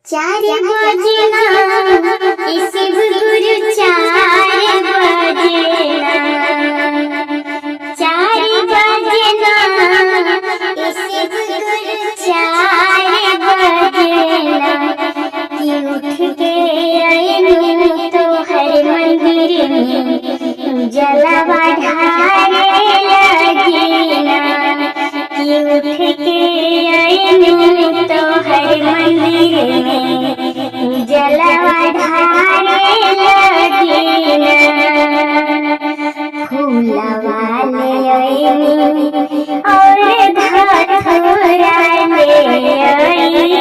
चार बजना शिव गुरु चार बजना, चार बजना शिव गुरु चार बजना। कि उठ के आईनु तो हर मंदिर में जलवा ढारे लगीना। कि उठ के आईनु तो हर मंदिर में जलवा ढारे लगीना। फूलवा ले आईनी और धतूरा ले आईनी,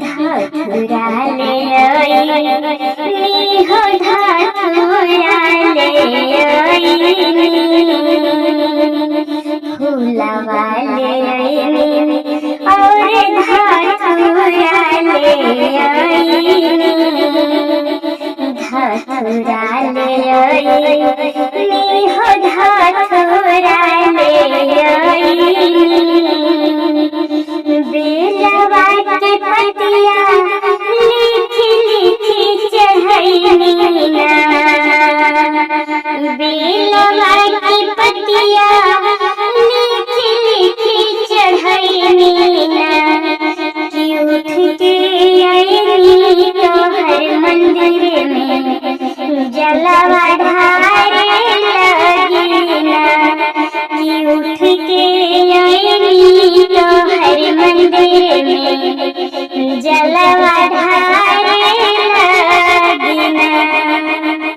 धतूरा ले आईनी हो धतूरा ले आईनी। फूलवा ले आईनी और धतूरा ले आईनी, धतूरा ले आईनी हो धतूरा ले आईनी।